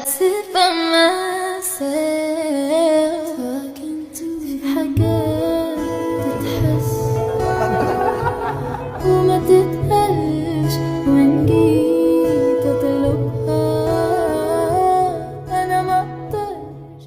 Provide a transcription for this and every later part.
sit by myself talking to في حاجات تتحس وما تتقالش وإن جيت أطلبها أنا مقدرش.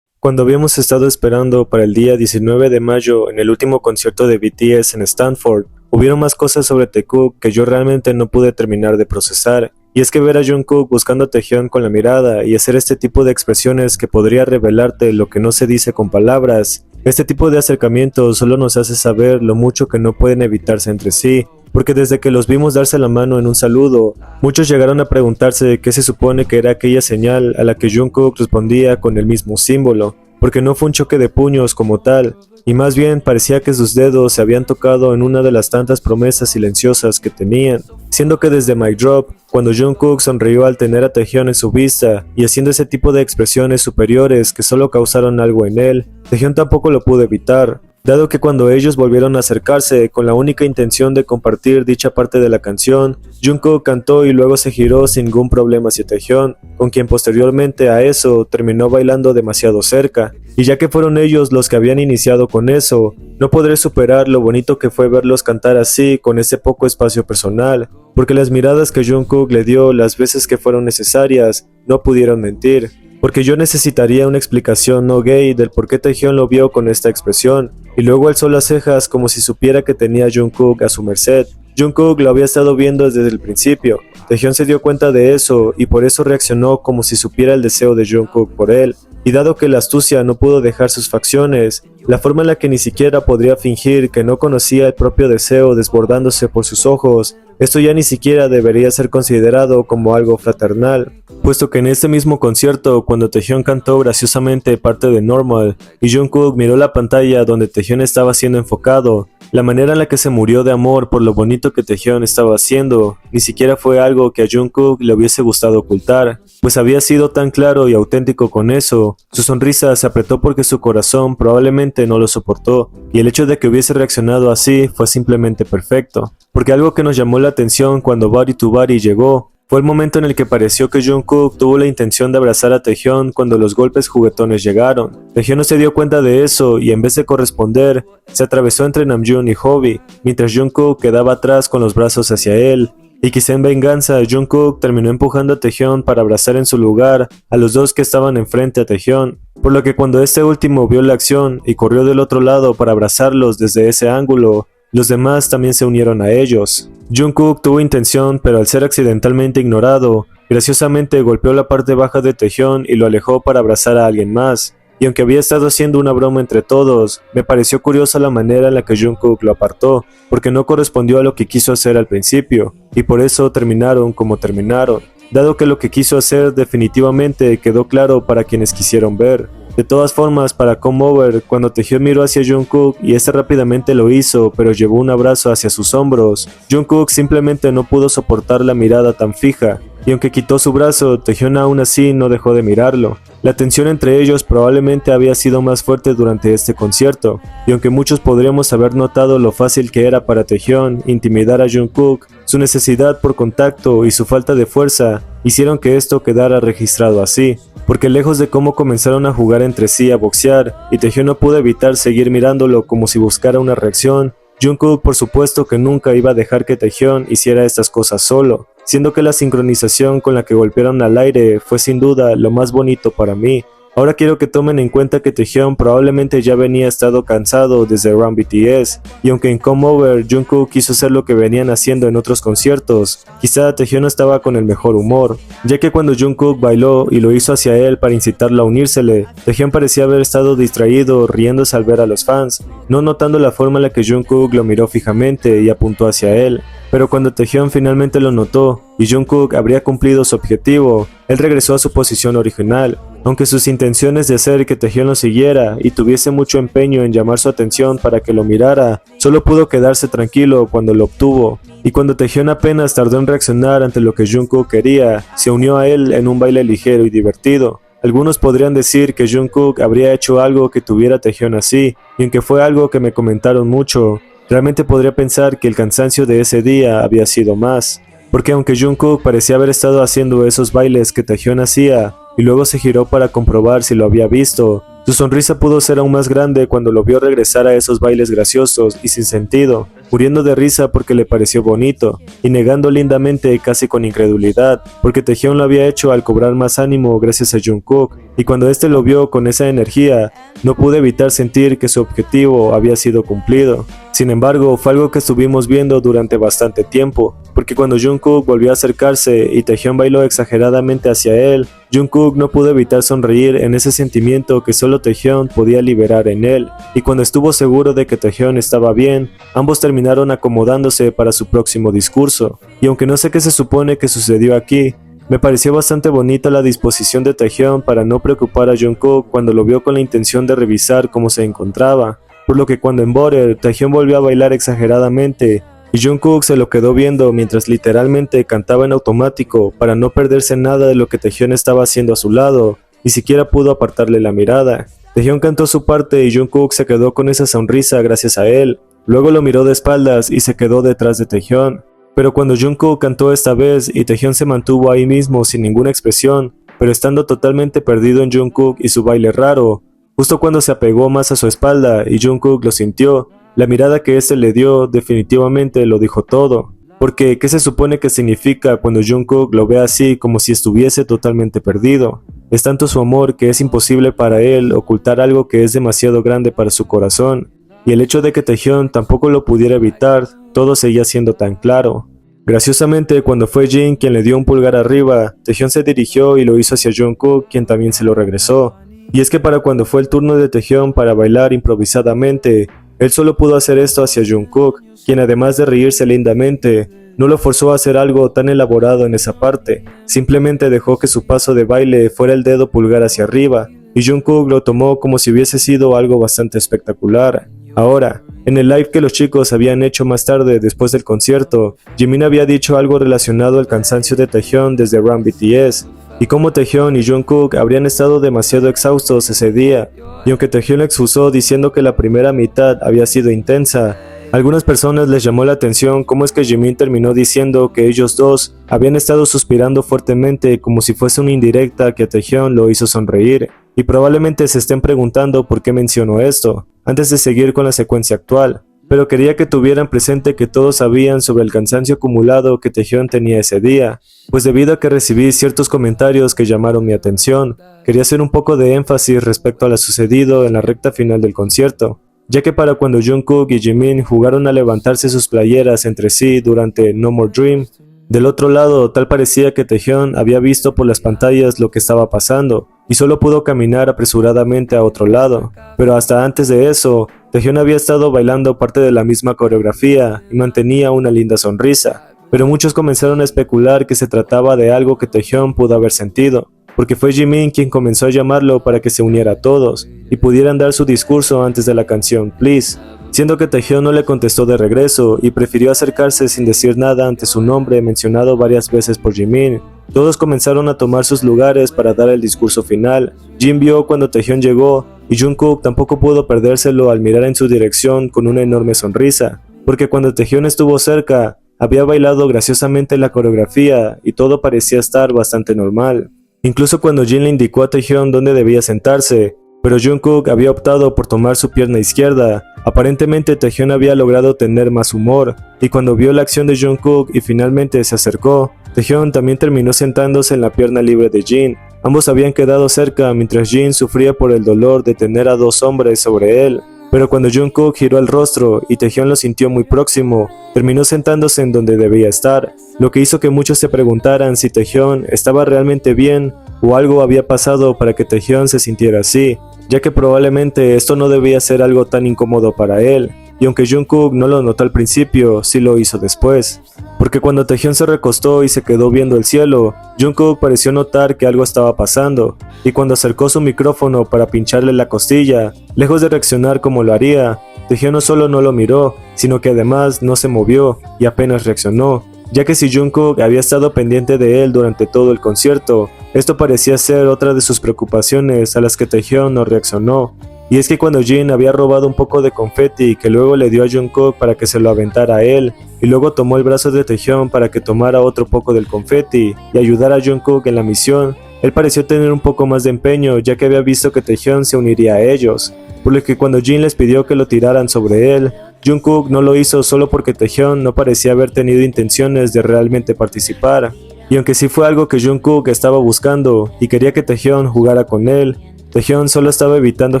Cuando habíamos estado esperando para el día 19 de mayo en el último concierto de BTS en Stanford, hubieron más cosas sobre Taekook que yo realmente no pude terminar de procesar. Y es que ver a Jungkook buscando a Taehyun con la mirada y hacer este tipo de expresiones que podría revelarte lo que no se dice con palabras, este tipo de acercamientos solo nos hace saber lo mucho que no pueden evitarse entre sí, porque desde que los vimos darse la mano en un saludo, muchos llegaron a preguntarse qué se supone que era aquella señal a la que Jungkook respondía con el mismo símbolo, porque no fue un choque de puños como tal, y más bien parecía que sus dedos se habían tocado en una de las tantas promesas silenciosas que tenían, siendo que desde Mic Drop, cuando Jungkook sonrió al tener a Taehyun en su vista y haciendo ese tipo de expresiones superiores que solo causaron algo en él, Taehyun tampoco lo pudo evitar, dado que cuando ellos volvieron a acercarse con la única intención de compartir dicha parte de la canción, Jungkook cantó y luego se giró sin ningún problema hacia Taehyun, con quien posteriormente a eso terminó bailando demasiado cerca, y ya que fueron ellos los que habían iniciado con eso, no podré superar lo bonito que fue verlos cantar así con ese poco espacio personal, porque las miradas que Jungkook le dio las veces que fueron necesarias no pudieron mentir. Porque yo necesitaría una explicación no gay del por qué Taehyun lo vio con esta expresión, y luego alzó las cejas como si supiera que tenía a Jungkook a su merced. Jungkook lo había estado viendo desde el principio, Taehyun se dio cuenta de eso y por eso reaccionó como si supiera el deseo de Jungkook por él, y dado que la astucia no pudo dejar sus facciones, la forma en la que ni siquiera podría fingir que no conocía el propio deseo desbordándose por sus ojos, esto ya ni siquiera debería ser considerado como algo fraternal, puesto que en este mismo concierto, cuando Taehyun cantó graciosamente parte de Normal, y Jungkook miró la pantalla donde Taehyun estaba siendo enfocado, la manera en la que se murió de amor por lo bonito que Taehyun estaba haciendo, ni siquiera fue algo que a Jungkook le hubiese gustado ocultar, pues había sido tan claro y auténtico con eso, su sonrisa se apretó porque su corazón probablemente no lo soportó, y el hecho de que hubiese reaccionado así fue simplemente perfecto, porque algo que nos llamó la atención cuando Body to Body llegó, fue el momento en el que pareció que Jungkook tuvo la intención de abrazar a Taehyun cuando los golpes juguetones llegaron. Taehyun no se dio cuenta de eso y en vez de corresponder, se atravesó entre Namjoon y Hobi, mientras Jungkook quedaba atrás con los brazos hacia él. Y quizá en venganza, Jungkook terminó empujando a Taehyun para abrazar en su lugar a los dos que estaban enfrente a Taehyun, por lo que cuando este último vio la acción y corrió del otro lado para abrazarlos desde ese ángulo, los demás también se unieron a ellos. Jungkook tuvo intención, pero al ser accidentalmente ignorado, graciosamente golpeó la parte baja de Taehyun y lo alejó para abrazar a alguien más. Y aunque había estado haciendo una broma entre todos, me pareció curiosa la manera en la que Jungkook lo apartó, porque no correspondió a lo que quiso hacer al principio, y por eso terminaron como terminaron, dado que lo que quiso hacer definitivamente quedó claro para quienes quisieron ver. De todas formas, para Come Over, cuando Taehyun miró hacia Jungkook y este rápidamente lo hizo, pero llevó un abrazo hacia sus hombros, Jungkook simplemente no pudo soportar la mirada tan fija, y aunque quitó su brazo, Taehyun aún así no dejó de mirarlo. La tensión entre ellos probablemente había sido más fuerte durante este concierto, y aunque muchos podríamos haber notado lo fácil que era para Taehyun intimidar a Jungkook, su necesidad por contacto y su falta de fuerza hicieron que esto quedara registrado así, porque lejos de cómo comenzaron a jugar entre sí a boxear, y Taehyun no pudo evitar seguir mirándolo como si buscara una reacción, Jungkook por supuesto que nunca iba a dejar que Taehyun hiciera estas cosas solo, siendo que la sincronización con la que golpearon al aire fue sin duda lo más bonito para mí. Ahora quiero que tomen en cuenta que Taehyun probablemente ya venía estado cansado desde Run BTS, y aunque en Come Over Jungkook quiso hacer lo que venían haciendo en otros conciertos, quizá Taehyun no estaba con el mejor humor, ya que cuando Jungkook bailó y lo hizo hacia él para incitarlo a unírsele, Taehyun parecía haber estado distraído riéndose al ver a los fans, no notando la forma en la que Jungkook lo miró fijamente y apuntó hacia él. Pero cuando Taehyun finalmente lo notó y Jungkook habría cumplido su objetivo, él regresó a su posición original, aunque sus intenciones de hacer que Taehyun lo siguiera y tuviese mucho empeño en llamar su atención para que lo mirara, solo pudo quedarse tranquilo cuando lo obtuvo, y cuando Taehyun apenas tardó en reaccionar ante lo que Jungkook quería, se unió a él en un baile ligero y divertido. Algunos podrían decir que Jungkook habría hecho algo que tuviera a Taehyun así, y aunque fue algo que me comentaron mucho, realmente podría pensar que el cansancio de ese día había sido más, porque aunque Jungkook parecía haber estado haciendo esos bailes que Taehyun hacía, y luego se giró para comprobar si lo había visto. Su sonrisa pudo ser aún más grande cuando lo vio regresar a esos bailes graciosos y sin sentido, muriendo de risa porque le pareció bonito, y negando lindamente casi con incredulidad, porque Taehyung lo había hecho al cobrar más ánimo gracias a Jungkook, y cuando este lo vio con esa energía, no pudo evitar sentir que su objetivo había sido cumplido. Sin embargo, fue algo que estuvimos viendo durante bastante tiempo, porque cuando Jungkook volvió a acercarse y Taehyung bailó exageradamente hacia él, Jungkook no pudo evitar sonreír en ese sentimiento que solo Taehyung podía liberar en él, y cuando estuvo seguro de que Taehyung estaba bien, ambos terminaron acomodándose para su próximo discurso, y aunque no sé qué se supone que sucedió aquí, me pareció bastante bonita la disposición de Taehyung para no preocupar a Jungkook cuando lo vio con la intención de revisar cómo se encontraba, por lo que cuando en Butter, Taehyung volvió a bailar exageradamente, y Jungkook se lo quedó viendo mientras literalmente cantaba en automático para no perderse nada de lo que Taehyung estaba haciendo a su lado, ni siquiera pudo apartarle la mirada. Taehyung cantó su parte y Jungkook se quedó con esa sonrisa gracias a él, luego lo miró de espaldas y se quedó detrás de Taehyung. Pero cuando Jungkook cantó esta vez y Taehyung se mantuvo ahí mismo sin ninguna expresión, pero estando totalmente perdido en Jungkook y su baile raro, justo cuando se apegó más a su espalda y Jungkook lo sintió, la mirada que este le dio definitivamente lo dijo todo. Porque, ¿qué se supone que significa cuando Jungkook lo ve así como si estuviese totalmente perdido? Es tanto su amor que es imposible para él ocultar algo que es demasiado grande para su corazón, y el hecho de que Taehyung tampoco lo pudiera evitar, todo seguía siendo tan claro. Graciosamente, cuando fue Jin quien le dio un pulgar arriba, Taehyung se dirigió y lo hizo hacia Jungkook, quien también se lo regresó. Y es que para cuando fue el turno de Taehyung para bailar improvisadamente, él solo pudo hacer esto hacia Jungkook, quien además de reírse lindamente, no lo forzó a hacer algo tan elaborado en esa parte, simplemente dejó que su paso de baile fuera el dedo pulgar hacia arriba, y Jungkook lo tomó como si hubiese sido algo bastante espectacular. Ahora, en el live que los chicos habían hecho más tarde después del concierto, Jimin había dicho algo relacionado al cansancio de Taehyung desde Run BTS, y cómo Taehyung y Jungkook habrían estado demasiado exhaustos ese día, y aunque Taehyung lo excusó diciendo que la primera mitad había sido intensa, a algunas personas les llamó la atención cómo es que Jimin terminó diciendo que ellos dos habían estado suspirando fuertemente como si fuese una indirecta que a Taehyung lo hizo sonreír, y probablemente se estén preguntando por qué menciono esto, antes de seguir con la secuencia actual. Pero quería que tuvieran presente que todos sabían sobre el cansancio acumulado que Taehyung tenía ese día, pues debido a que recibí ciertos comentarios que llamaron mi atención, quería hacer un poco de énfasis respecto a lo sucedido en la recta final del concierto, ya que para cuando Jungkook y Jimin jugaron a levantarse sus playeras entre sí durante No More Dream, del otro lado tal parecía que Taehyung había visto por las pantallas lo que estaba pasando, y solo pudo caminar apresuradamente a otro lado, pero hasta antes de eso, Taehyung había estado bailando parte de la misma coreografía y mantenía una linda sonrisa, pero muchos comenzaron a especular que se trataba de algo que Taehyung pudo haber sentido, porque fue Jimin quien comenzó a llamarlo para que se uniera a todos, y pudieran dar su discurso antes de la canción Please, siendo que Taehyung no le contestó de regreso y prefirió acercarse sin decir nada ante su nombre mencionado varias veces por Jimin. Todos comenzaron a tomar sus lugares para dar el discurso final. Jin vio cuando Taehyung llegó y Jungkook tampoco pudo perdérselo al mirar en su dirección con una enorme sonrisa, porque cuando Taehyung estuvo cerca, había bailado graciosamente la coreografía y todo parecía estar bastante normal. Incluso cuando Jin le indicó a Taehyung dónde debía sentarse, pero Jungkook había optado por tomar su pierna izquierda. Aparentemente Taehyung había logrado tener más humor, y cuando vio la acción de Jungkook y finalmente se acercó, Taehyung también terminó sentándose en la pierna libre de Jin. Ambos habían quedado cerca mientras Jin sufría por el dolor de tener a dos hombres sobre él. Pero cuando Jungkook giró el rostro y Taehyung lo sintió muy próximo, terminó sentándose en donde debía estar, lo que hizo que muchos se preguntaran si Taehyung estaba realmente bien o algo había pasado para que Taehyung se sintiera así, ya que probablemente esto no debía ser algo tan incómodo para él, y aunque Jungkook no lo notó al principio, sí lo hizo después, porque cuando Taehyung se recostó y se quedó viendo el cielo, Jungkook pareció notar que algo estaba pasando, y cuando acercó su micrófono para pincharle la costilla, lejos de reaccionar como lo haría, Taehyung no solo no lo miró, sino que además no se movió y apenas reaccionó, ya que si Jungkook había estado pendiente de él durante todo el concierto, esto parecía ser otra de sus preocupaciones a las que Taehyung no reaccionó. Y es que cuando Jin había robado un poco de confeti que luego le dio a Jungkook para que se lo aventara a él, y luego tomó el brazo de Taehyung para que tomara otro poco del confeti y ayudara a Jungkook en la misión, Él pareció tener un poco más de empeño, ya que había visto que Taehyun se uniría a ellos, por lo que cuando Jin les pidió que lo tiraran sobre él, Jungkook no lo hizo solo porque Taehyun no parecía haber tenido intenciones de realmente participar. Y aunque sí fue algo que Jungkook estaba buscando y quería que Taehyun jugara con él, Taehyun solo estaba evitando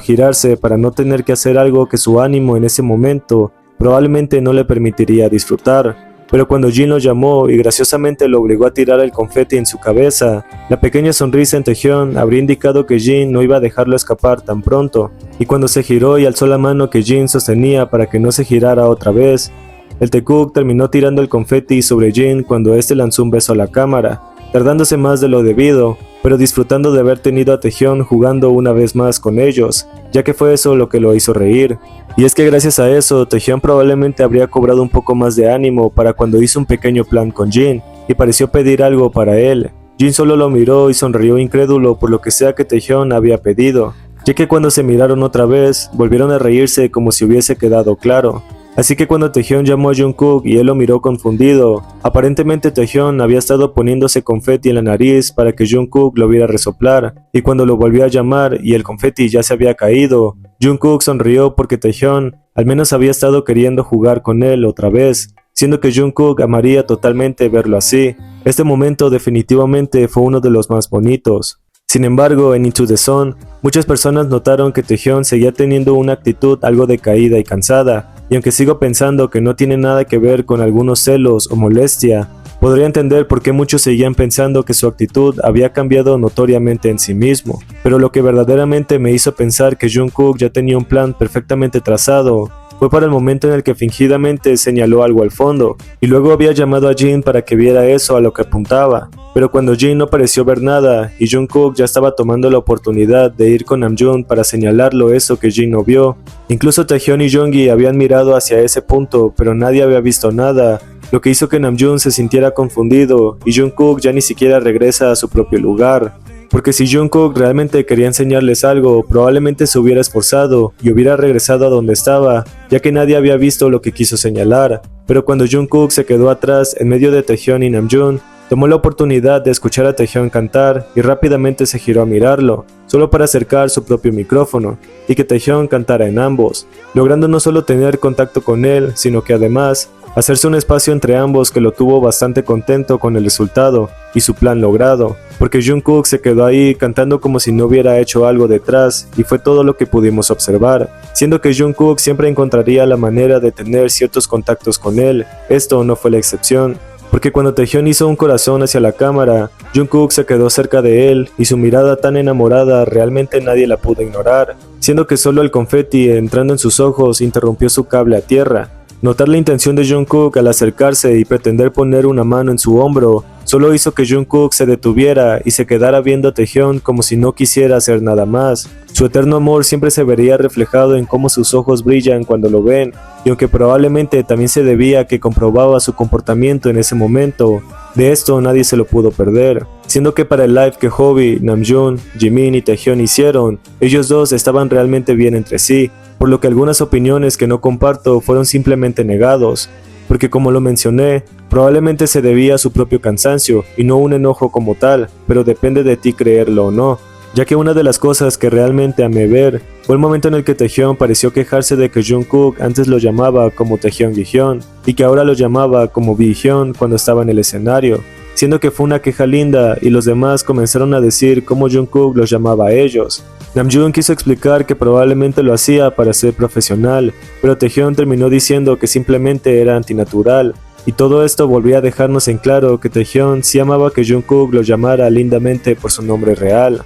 girarse para no tener que hacer algo que su ánimo en ese momento probablemente no le permitiría disfrutar. Pero cuando Jin lo llamó y graciosamente lo obligó a tirar el confeti en su cabeza, la pequeña sonrisa en Taehyun habría indicado que Jin no iba a dejarlo escapar tan pronto. Y cuando se giró y alzó la mano que Jin sostenía para que no se girara otra vez, el Taekook terminó tirando el confeti sobre Jin cuando este lanzó un beso a la cámara, tardándose más de lo debido, pero disfrutando de haber tenido a Taehyun jugando una vez más con ellos, ya que fue eso lo que lo hizo reír. Y es que gracias a eso, Taehyun probablemente habría cobrado un poco más de ánimo para cuando hizo un pequeño plan con Jin, y pareció pedir algo para él. Jin solo lo miró y sonrió incrédulo por lo que sea que Taehyun había pedido, ya que cuando se miraron otra vez, volvieron a reírse como si hubiese quedado claro. Así que cuando Taehyun llamó a Jungkook y él lo miró confundido, aparentemente Taehyun había estado poniéndose confeti en la nariz para que Jungkook lo viera resoplar, y cuando lo volvió a llamar y el confeti ya se había caído, Jungkook sonrió porque Taehyun al menos había estado queriendo jugar con él otra vez, siendo que Jungkook amaría totalmente verlo así. Este momento definitivamente fue uno de los más bonitos. Sin embargo, en Into the Sun, muchas personas notaron que Taehyun seguía teniendo una actitud algo decaída y cansada, y aunque sigo pensando que no tiene nada que ver con algunos celos o molestia, podría entender por qué muchos seguían pensando que su actitud había cambiado notoriamente en sí mismo. Pero lo que verdaderamente me hizo pensar que Jungkook ya tenía un plan perfectamente trazado fue para el momento en el que fingidamente señaló algo al fondo, y luego había llamado a Jin para que viera eso a lo que apuntaba. Pero cuando Jin no pareció ver nada y Jungkook ya estaba tomando la oportunidad de ir con Namjoon para señalarlo eso que Jin no vio, incluso Taehyun y Jeongi habían mirado hacia ese punto, pero nadie había visto nada, lo que hizo que Namjoon se sintiera confundido y Jungkook ya ni siquiera regresa a su propio lugar. Porque si Jungkook realmente quería enseñarles algo, probablemente se hubiera esforzado y hubiera regresado a donde estaba, ya que nadie había visto lo que quiso señalar. Pero cuando Jungkook se quedó atrás en medio de Taehyun y Namjoon, tomó la oportunidad de escuchar a Taehyun cantar y rápidamente se giró a mirarlo, solo para acercar su propio micrófono y que Taehyun cantara en ambos, logrando no solo tener contacto con él, sino que además hacerse un espacio entre ambos que lo tuvo bastante contento con el resultado y su plan logrado, porque Jungkook se quedó ahí cantando como si no hubiera hecho algo detrás y fue todo lo que pudimos observar, siendo que Jungkook siempre encontraría la manera de tener ciertos contactos con él. Esto no fue la excepción, porque cuando Taehyun hizo un corazón hacia la cámara, Jungkook se quedó cerca de él y su mirada tan enamorada realmente nadie la pudo ignorar, siendo que solo el confeti entrando en sus ojos interrumpió su cable a tierra. Notar la intención de Jungkook al acercarse y pretender poner una mano en su hombro solo hizo que Jungkook se detuviera y se quedara viendo a Taehyun como si no quisiera hacer nada más. Su eterno amor siempre se vería reflejado en cómo sus ojos brillan cuando lo ven, y aunque probablemente también se debía a que comprobaba su comportamiento en ese momento, de esto nadie se lo pudo perder, siendo que para el live que Hobi, Namjoon, Jimin y Taehyun hicieron, ellos dos estaban realmente bien entre sí, por lo que algunas opiniones que no comparto fueron simplemente negados, porque como lo mencioné, probablemente se debía a su propio cansancio y no un enojo como tal, pero depende de ti creerlo o no, ya que una de las cosas que realmente amé ver fue el momento en el que Taehyun pareció quejarse de que Jungkook antes lo llamaba como Taehyun Gihyun y que ahora lo llamaba como Bihyun cuando estaba en el escenario, siendo que fue una queja linda y los demás comenzaron a decir cómo Jungkook los llamaba a ellos. Namjoon quiso explicar que probablemente lo hacía para ser profesional, pero Taehyun terminó diciendo que simplemente era antinatural, y todo esto volvía a dejarnos en claro que Taehyun sí amaba que Jungkook lo llamara lindamente por su nombre real.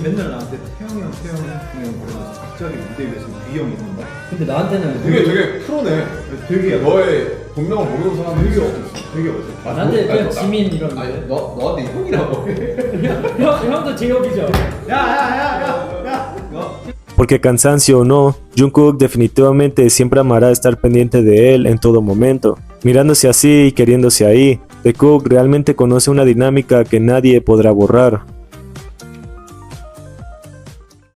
맨날 나한테 태영이 형 그러면서 갑자기 무대 위에서 비형이 된다? 근데 나한테는 되게 프로네. 되게 너의 본명을 모르는 사람 되게 없어. 나한테 그냥 지민 이러는데. 아니 너한테 형이라고. 형도 제협이죠. 야. Porque cansancio o no, Jungkook definitivamente siempre amará estar pendiente de él en todo momento, mirándose así y queriéndose ahí. Taekook realmente conoce una dinámica que nadie podrá borrar.